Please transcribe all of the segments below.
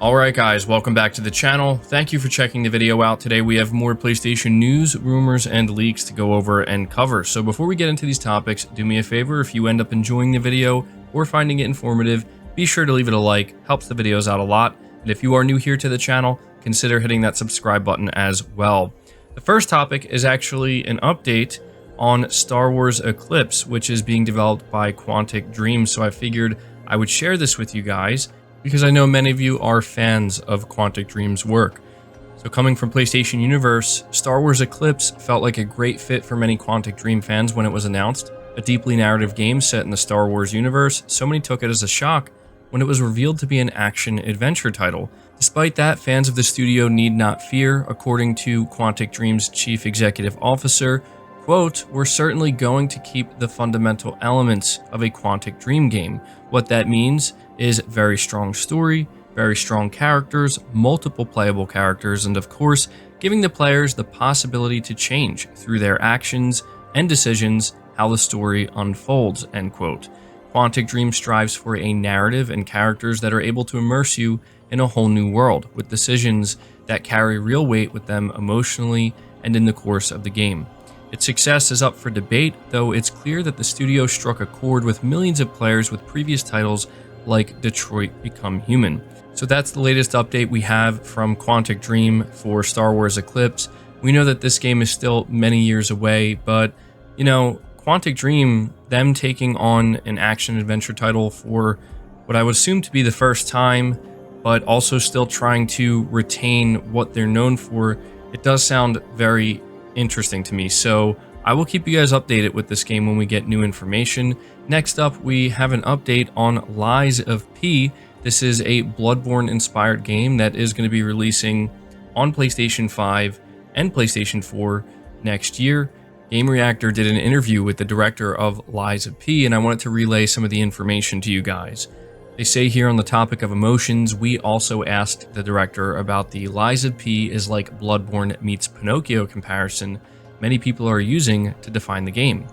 Alright guys, welcome back to the channel. Thank you for checking the video out. Today we have more PlayStation news, rumors, and leaks to go over and cover. So before we get into these topics, do me a favor, if you end up enjoying the video or finding it informative, be sure to leave it a like, helps the videos out a lot. And if you are new here to the channel, consider hitting that subscribe button as well. The first topic is actually an update on Star Wars Eclipse, which is being developed by Quantic Dream. So I figured I would share this with you guys, because I know many of you are fans of Quantic Dream's work. So coming from PlayStation Universe, Star Wars Eclipse felt like a great fit for many Quantic Dream fans when it was announced. A deeply narrative game set in the Star Wars universe, so many took it as a shock when it was revealed to be an action-adventure title. Despite that, fans of the studio need not fear. According to Quantic Dream's chief executive officer, quote, "We're certainly going to keep the fundamental elements of a Quantic Dream game. What that means is very strong story, very strong characters, multiple playable characters, and of course, giving the players the possibility to change through their actions and decisions how the story unfolds," end quote. Quantic Dream strives for a narrative and characters that are able to immerse you in a whole new world, with decisions that carry real weight with them emotionally and in the course of the game. Its success is up for debate, though it's clear that the studio struck a chord with millions of players with previous titles like Detroit Become Human. So that's the latest update we have from Quantic Dream for Star Wars Eclipse. We know that this game is still many years away, but, you know, Quantic Dream, them taking on an action-adventure title for what I would assume to be the first time, but also still trying to retain what they're known for, it does sound very interesting to me. So I will keep you guys updated with this game when we get new information. Next up, we have an update on Lies of P. This is a Bloodborne inspired game that is going to be releasing on PlayStation 5 and PlayStation 4 next year. Game Reactor did an interview with the director of Lies of P, and I wanted to relay some of the information to you guys. They say here on the topic of emotions, we also asked the director about the Lies of P is like Bloodborne meets Pinocchio comparison many people are using to define the game.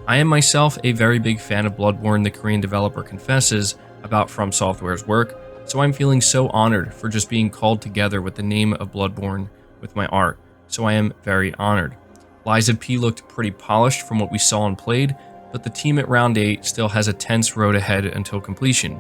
I am myself a very big fan of Bloodborne, the Korean developer confesses about From Software's work, so I'm feeling so honored for just being called together with the name of Bloodborne with my art, so I am very honored. Lies of P looked pretty polished from what we saw and played, but the team at Round 8 still has a tense road ahead until completion.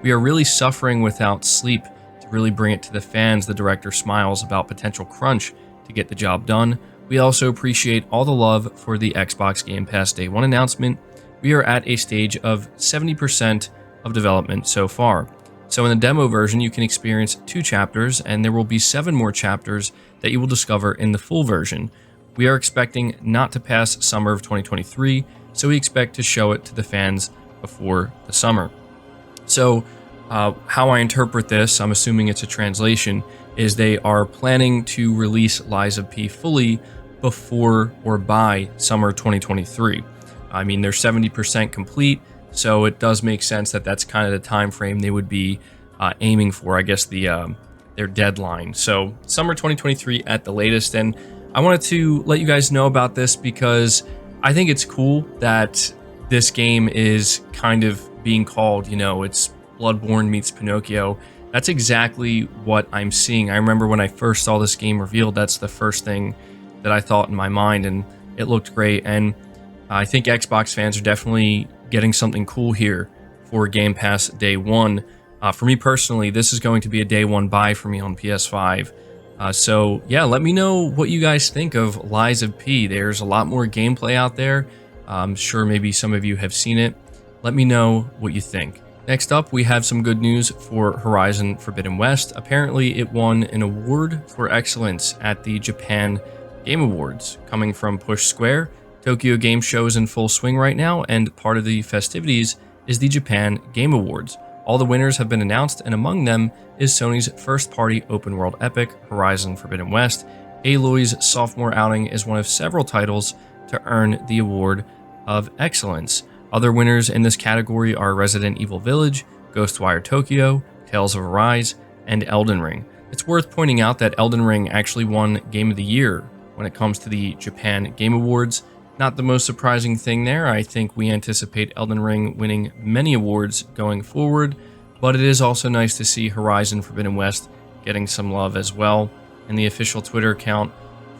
We are really suffering without sleep to really bring it to the fans. The director smiles about potential crunch to get the job done. We also appreciate all the love for the Xbox Game Pass Day 1 announcement. We are at a stage of 70% of development so far. So in the demo version, you can experience 2 chapters, and there will be 7 more chapters that you will discover in the full version. We are expecting not to pass summer of 2023, so we expect to show it to the fans before the summer. So how I interpret this, I'm assuming it's a translation, is they are planning to release Lies of P fully before or by summer 2023. I mean, they're 70% complete, so it does make sense that that's kind of the time frame they would be aiming for, I guess, their deadline. So summer 2023 at the latest, and I wanted to let you guys know about this because I think it's cool that this game is kind of being called, you know, it's Bloodborne meets Pinocchio. That's exactly what I'm seeing. I remember when I first saw this game revealed, that's the first thing that I thought in my mind, and it looked great. And I think Xbox fans are definitely getting something cool here for Game Pass Day 1. For me personally, this is going to be a Day 1 buy for me on PS5. So yeah, let me know what you guys think of Lies of P. There's a lot more gameplay out there. I'm sure maybe some of you have seen it. Let me know what you think. Next up, we have some good news for Horizon Forbidden West. Apparently, it won an award for excellence at the Japan Game Awards. Coming from Push Square, Tokyo Game Show is in full swing right now, and part of the festivities is the Japan Game Awards. All the winners have been announced, and among them is Sony's first-party open-world epic, Horizon Forbidden West. Aloy's sophomore outing is one of several titles to earn the award of excellence. Other winners in this category are Resident Evil Village, Ghostwire Tokyo, Tales of Arise, and Elden Ring. It's worth pointing out that Elden Ring actually won Game of the Year when it comes to the Japan Game Awards. Not the most surprising thing there. I think we anticipate Elden Ring winning many awards going forward. but it is also nice to see Horizon Forbidden West getting some love as well. And the official Twitter account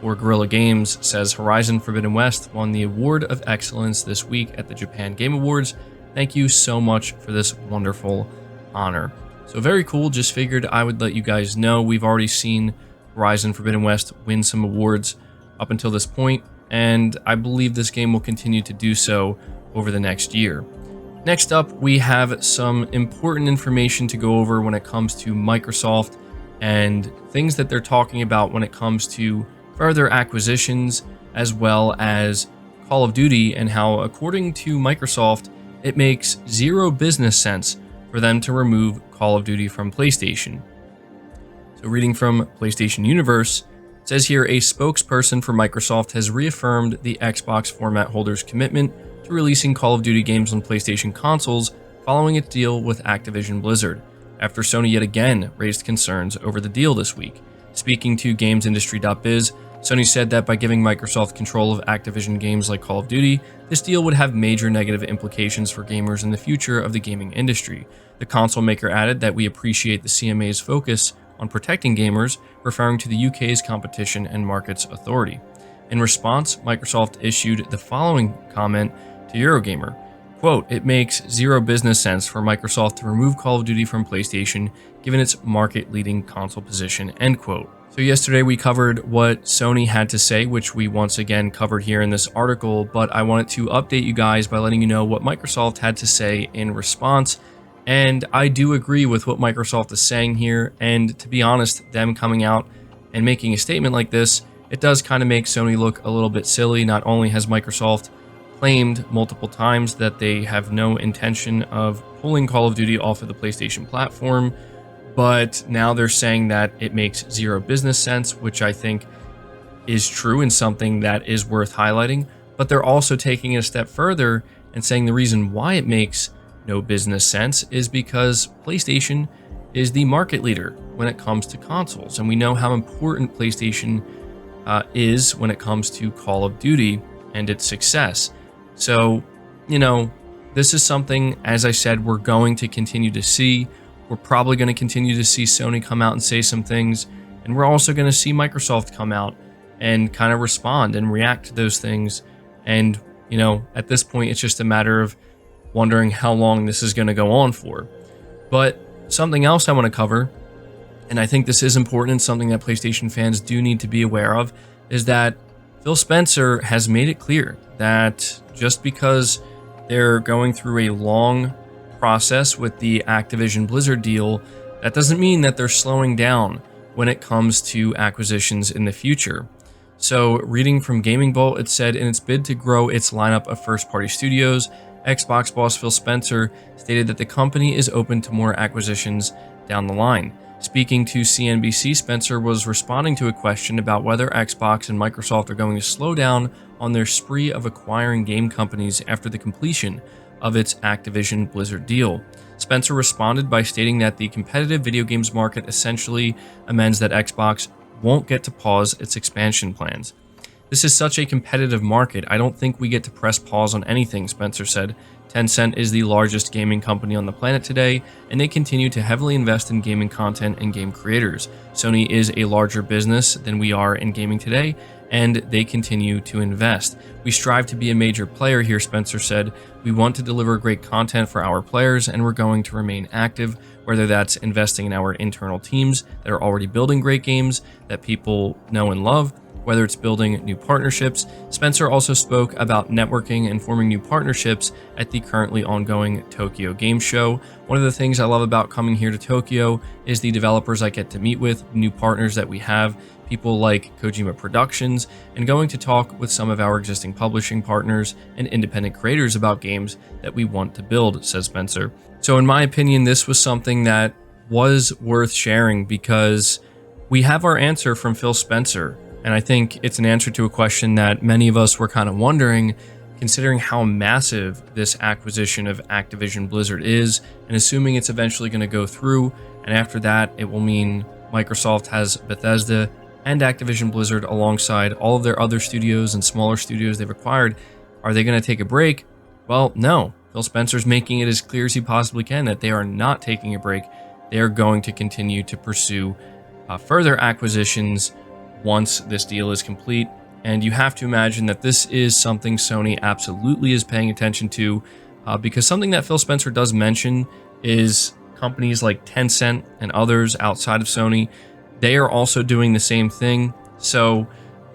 for Guerrilla Games says Horizon Forbidden West won the Award of Excellence this week at the Japan Game Awards. Thank you so much for this wonderful honor. So very cool. Just figured I would let you guys know. We've already seen Horizon Forbidden West win some awards up until this point, and I believe this game will continue to do so over the next year. Next up, we have some important information to go over when it comes to Microsoft and things that they're talking about when it comes to further acquisitions, as well as Call of Duty, and how, according to Microsoft, it makes zero business sense for them to remove Call of Duty from PlayStation. So reading from PlayStation Universe, it says here, a spokesperson for Microsoft has reaffirmed the Xbox format holder's commitment to releasing Call of Duty games on PlayStation consoles following its deal with Activision Blizzard, after Sony yet again raised concerns over the deal this week. Speaking to GamesIndustry.biz, Sony said that by giving Microsoft control of Activision games like Call of Duty, this deal would have major negative implications for gamers in the future of the gaming industry. The console maker added that we appreciate the CMA's focus on protecting gamers, referring to the UK's Competition and Markets Authority. In response, Microsoft issued the following comment to Eurogamer. Quote, it makes zero business sense for Microsoft to remove Call of Duty from PlayStation, given its market-leading console position, end quote. So yesterday we covered what Sony had to say, which we once again covered here in this article, but I wanted to update you guys by letting you know what Microsoft had to say in response. And I do agree with what Microsoft is saying here, and to be honest, them coming out and making a statement like this, it does kind of make Sony look a little bit silly. Not only has Microsoft claimed multiple times that they have no intention of pulling Call of Duty off of the PlayStation platform, but now they're saying that it makes zero business sense, which I think is true and something that is worth highlighting. But they're also taking it a step further and saying the reason why it makes no business sense is because PlayStation is the market leader when it comes to consoles, and we know how important PlayStation is when it comes to Call of Duty and its success. So, you know, this is something, as I said, we're going to continue to see. We're probably going to continue to see Sony come out and say some things, and we're also going to see Microsoft come out and kind of respond and react to those things. And, you know, at this point, it's just a matter of wondering how long this is going to go on for. But something else I want to cover, and I think this is important and something that PlayStation fans do need to be aware of, is that Phil Spencer has made it clear that just because they're going through a long process with the Activision Blizzard deal, that doesn't mean that they're slowing down when it comes to acquisitions in the future. So reading from Gaming Bolt, it said, in its bid to grow its lineup of first-party studios, Xbox boss Phil Spencer stated that the company is open to more acquisitions down the line. Speaking to CNBC, Spencer was responding to a question about whether Xbox and Microsoft are going to slow down on their spree of acquiring game companies after the completion of its Activision Blizzard deal. Spencer responded by stating that the competitive video games market essentially amends that Xbox won't get to pause its expansion plans. This is such a competitive market, I don't think we get to press pause on anything, Spencer said. Tencent is the largest gaming company on the planet today, and they continue to heavily invest in gaming content and game creators. Sony is a larger business than we are in gaming today, and they continue to invest. We strive to be a major player here, Spencer said. We want to deliver great content for our players, and we're going to remain active, whether that's investing in our internal teams that are already building great games that people know and love, whether it's building new partnerships. Spencer also spoke about networking and forming new partnerships at the currently ongoing Tokyo Game Show. One of the things I love about coming here to Tokyo is the developers I get to meet with, new partners that we have, people like Kojima Productions, and going to talk with some of our existing publishing partners and independent creators about games that we want to build, says Spencer. So in my opinion, this was something that was worth sharing because we have our answer from Phil Spencer. And I think it's an answer to a question that many of us were kind of wondering, considering how massive this acquisition of Activision Blizzard is, and assuming it's eventually going to go through. And after that, it will mean Microsoft has Bethesda and Activision Blizzard alongside all of their other studios and smaller studios they've acquired. Are they going to take a break? Well, no. Phil Spencer's making it as clear as he possibly can that they are not taking a break. They are going to continue to pursue further acquisitions once this deal is complete. And you have to imagine that this is something Sony absolutely is paying attention to, because something that Phil Spencer does mention is companies like Tencent and others outside of Sony, they are also doing the same thing. So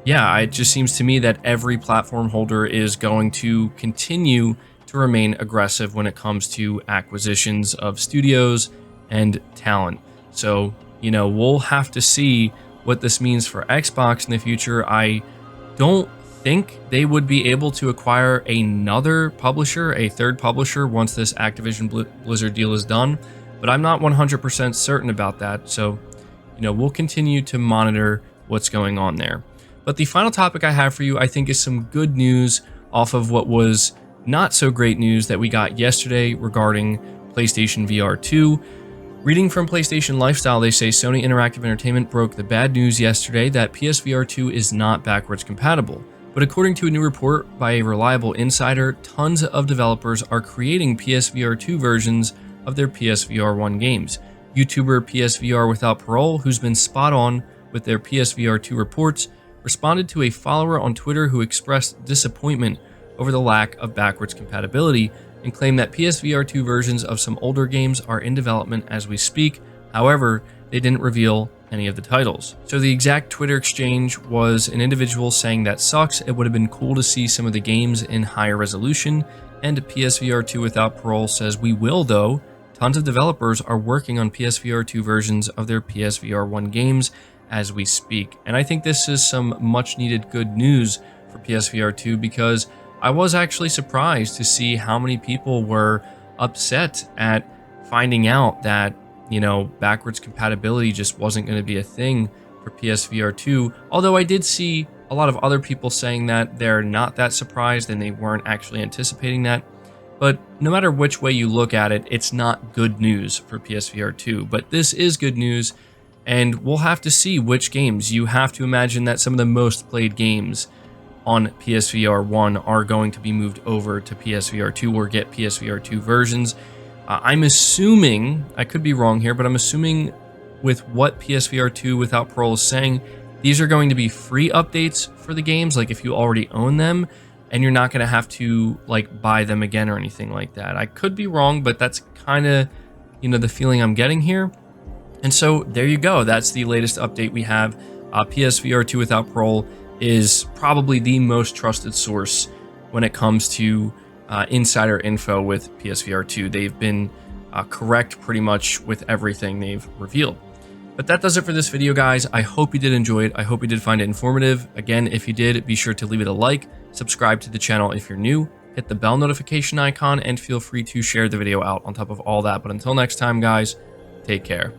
yeah, it just seems to me that every platform holder is going to continue to remain aggressive when it comes to acquisitions of studios and talent. So, you know, we'll have to see what this means for Xbox in the future. I don't think they would be able to acquire another publisher, a third publisher, once this Activision Blizzard deal is done, but I'm not 100% certain about that. So, you know, we'll continue to monitor what's going on there. But the final topic I have for you, I think, is some good news off of what was not so great news that we got yesterday regarding PlayStation VR 2. Reading from PlayStation Lifestyle, they say Sony Interactive Entertainment broke the bad news yesterday that PSVR 2 is not backwards compatible. But according to a new report by a reliable insider, tons of developers are creating PSVR 2 versions of their PSVR 1 games. YouTuber PSVR Without Parole, who's been spot on with their PSVR 2 reports, responded to a follower on Twitter who expressed disappointment over the lack of backwards compatibility and claimed that PSVR 2 versions of some older games are in development as we speak. However, they didn't reveal any of the titles. So the exact Twitter exchange was an individual saying that sucks, it would have been cool to see some of the games in higher resolution, and PSVR 2 Without Parole says we will though. Tons of developers are working on PSVR 2 versions of their PSVR 1 games as we speak. And I think this is some much needed good news for PSVR 2, because I was actually surprised to see how many people were upset at finding out that, you know, backwards compatibility just wasn't going to be a thing for PSVR 2. Although I did see a lot of other people saying that they're not that surprised and they weren't actually anticipating that. But no matter which way you look at it, it's not good news for PSVR 2. But this is good news, and we'll have to see which games. You have to imagine that some of the most played games on PSVR 1 are going to be moved over to PSVR 2 or get PSVR 2 versions. I'm assuming, I could be wrong here, but I'm assuming with what PSVR 2 Without Parole is saying, these are going to be free updates for the games, like if you already own them, and you're not going to have to like buy them again or anything like that. I could be wrong, but that's kind of, you know, the feeling I'm getting here. And so there you go. That's the latest update we have. PSVR 2 Without Parole is probably the most trusted source when it comes to insider info with PSVR 2. They've been correct pretty much with everything they've revealed. But that does it for this video, guys. I hope you did enjoy it. I hope you did find it informative. Again, if you did, be sure to leave it a like, subscribe to the channel if you're new, hit the bell notification icon, and feel free to share the video out on top of all that. But until next time, guys, take care.